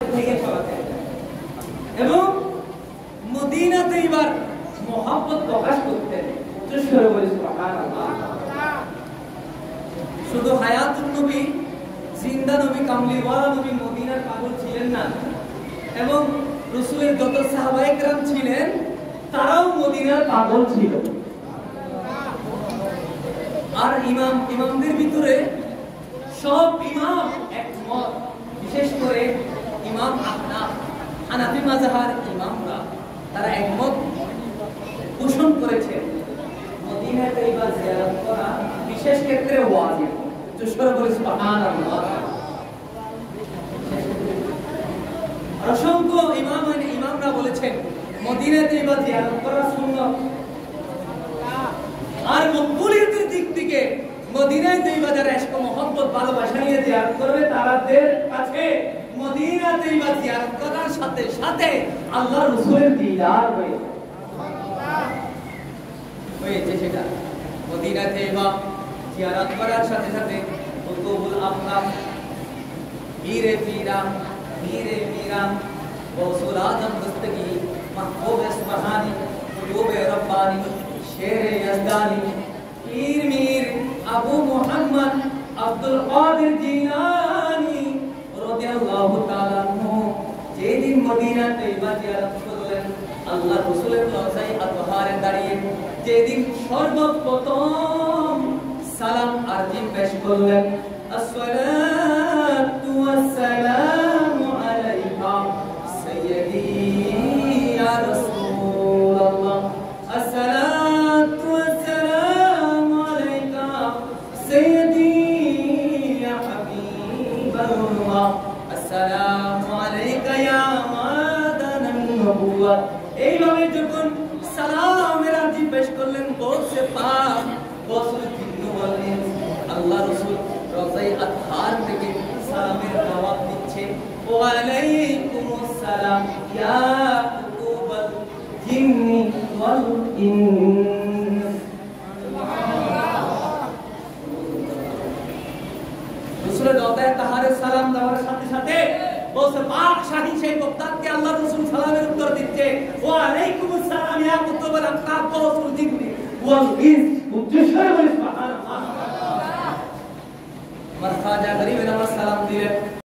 থেকে চলাতে এবং মদিনাতে এবার মহব্বত প্রকাশ করতেন। শুধু হায়াতুন নবী, জিন্দা নবী, কামলিওয়ালা নবী মদিনার পাগল ছিলেন না, এবং রাসূলের যত সাহাবায়ে কেরাম ছিলেন তারাও মদিনার পাগল ছিল। আর ইমামদের ভিতরে সব ইমাম একমত, বিশেষ করে ইমাম আহনাফ, হানাফি মাযহাবের ইমামরা তারা একমত পোষণ করেছেন মদিনা তৈবা জিয়ারত করা বিশেষ ক্ষেত্রে ওয়াজিব। চুষ্কর বলে সুবহানাল্লাহ। অসংখ্য ইমামরা বলেছেন মদিনা তৈবা জিয়ারত করা সুন্নাত। আর মকবুলিয়তের দিক থেকে মদিনা তৈবা যারা ইশক মহব্বত ভালোবাসা নিয়ে জিয়ারত করবে তাদের কাছে মদিনা তৈবা জিয়ারত করার সাথে সাথে আল্লাহর রাসূলের দিদার হয়েছে। সেটা মদিনা তৈবা জিয়ারত করার সাথে সাথে কুতুবুল আফলাক, পীরে পীরাম, পীরে মীরাম, গৌসুল আজম দস্তগীর, মাহবুব ইসফাহানি, কুতুব রব্বানি, শের ইয়াজদানি, পীর মীর আবু মুহাম্মদ আব্দুল কাদের জিলানী রাদিয়াল্লাহু তাআলা আনহু যেদিন মদিনা তৈবা জিয়ারত করলেন, আল্লাহর রাসূলের রওজায়ে আতহারে দাঁড়িয়ে যেদিন সর্বপ্রথম সালাম আরজি পেশ করলেন, আসসালাতু ওয়াসসালামু আলাইকা সাইয়্যিদি ইয়া রাসূলুল্লাহ, আসসালাতু ওয়াসসালামু আলাইকা সাইয়্যিদি ইয়া হাবিবাল্লাহ, আসসালামু আলাইকা ইয়া মাদানান নবুওয়াত। এইভাবে যখন সালামের আরজি পেশ করলেন বলছে পাক বসুল জিন্নু ওয়াল ইনস, আল্লাহ রাসূল রওজায়ে আতহার থেকে সালামের দাওয়াত দিচ্ছে, ওয়া আলাইকুমুস সালাম ইয়া কুতুবাল জিন্নি ওয়াল ইনস। রাসূলের রওজায়ে আতহারে সালাম দেওয়ার সাথে সাথে বলছে পাক শাহী সেই বক্তাকে আল্লাহ রাসূল সালামের উত্তর দিচ্ছে, ওয়া আলাইকুমুস সালাম ইয়া কুতুবাল আখতাব বসুল জিন্নি ওয়াল ইনস। উচ্চস্বরে বলে সুবহানাল্লাহ। আমার খাজা গরিব নওয়াজ সালাম দিলেন,